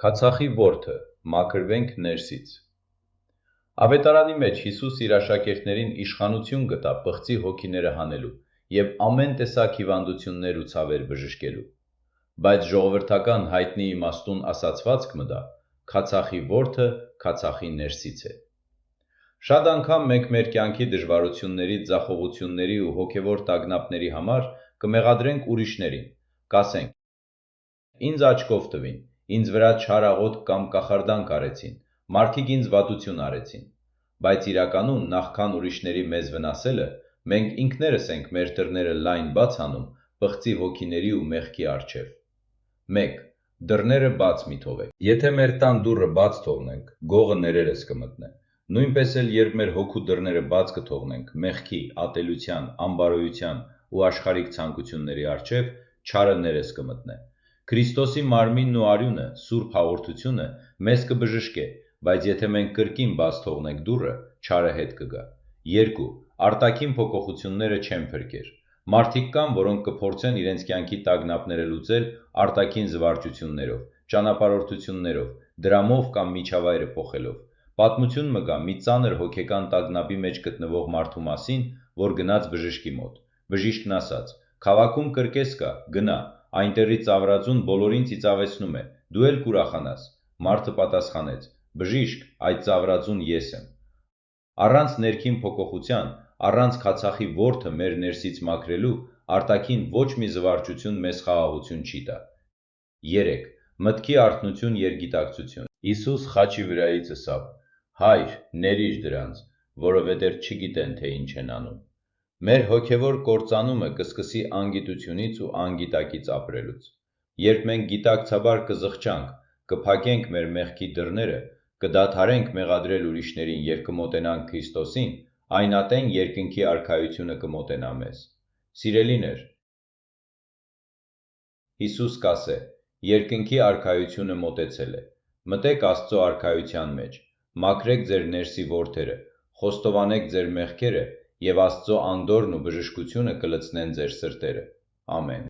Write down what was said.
Քացախի որդը, մաքրվենք ներսից։ Ավետարանի մեջ Հիսուս իր աշակերտներին իշխանություն գտա պղծի հոգիները հանելու և ամեն տեսակ հիվանդություններ ու ցավեր բժշկելու։ Բայց ժողովրդական հայտնի իմաստուն ասացվածք մտա, քացախի որդը քացախի ներսից է։ Շատ անգամ մենք մեր կյանքի դժվարությունների, ձախողությունների ու հոգևոր տագնապների համար կմեղադրենք ուրիշներին, կասենք. ինձ աչքով տվին, ինձ վրա չար աղոթք կամ կախարդանք արեցին, մարդիկ ինձ վատություն արեցին, բայց իրականում նախքան ուրիշների մեզ վնասելը, մենք ինքներս ենք մեր դռները լայն բաց անում պղծի հոգիների ու մեղքի առջև։ 1. Դռները բաց մի թողեք։ Եթե մեր տան դուռը բաց թողնենք, գողը ներերս կմտնե։ Նույնպես էլ երբ մեր հոգու դռները բաց կթողնենք մեղքի, ատելության, անբարոյության ու աշխարհիկ ցանկությունների առջև, չարը ներես կմտնե։ Քրիստոսի մարմինն ու արյունը, սուրբ հաղորդությունը մեզ կբժշկե, բայց եթե մենք կրկին բաց թողնենք դուռը, չարը հետ կգա։ 2. Արտաքին փոփոխությունները չեն փրկեր։ Մարդիկ կան, որոնք կփորձեն իրենց կյանքի տագնապները լուծել արտաքին զվարճություններով, ճանապարհորդություններով, դրամով կամ միջավայրը փոխելով։ Պատմություն մը գա մի ծանր հոգեկան տագնապի մեջ գտնվող մարդու մասին, որ գնաց բժշկի մոտ։ Բժիշկն ասաց. «Քաղաքում կրկես կա, գնա, այնտեղի ծավրածուն բոլորին ծիծաղեցնում է, դու էլ կուրախանաս»։ Մարդը պատասխանեց. «Բժիշկ, այդ ծավրածուն ես եմ»։ Առանց ներքին փոփոխության, առանց քացախի որդը մեր ներսից մաքրելու, արտաքին ոչ մի զվարճություն մեզ խաղաղություն չի տա։ 3. Մտքի արթնություն երգիտակցություն։ Հիսուս խաչի վրայից ըսավ. «Հայր, ներիր դրանց, որովհետև չգիտեն, թե ինչ են անում»։ Մեր հոգևոր կործանումը կսկսի անգիտությունից ու անգիտակից ապրելուց։ Երբ մենք գիտակցաբար կզղջանք, կփակենք մեր մեղքի դռները, կդադարենք մեղադրել ուրիշներին և կմոտենանք Քրիստոսին, այն ատեն երկնքի արքայությունը կմոտենա մեզ։ Սիրելիներ, Հիսուս կասե. երկնքի արքայությունը մոտեցել է։ Մտեք Աստծո արքայության մեջ, մաքրեք ձեր ներսի որդերը, խոստովանեք ձեր մեղքերը, և Աստծո անդորրն ու բժշկությունը կլցնեն ձեր սրտերը։ Ամեն։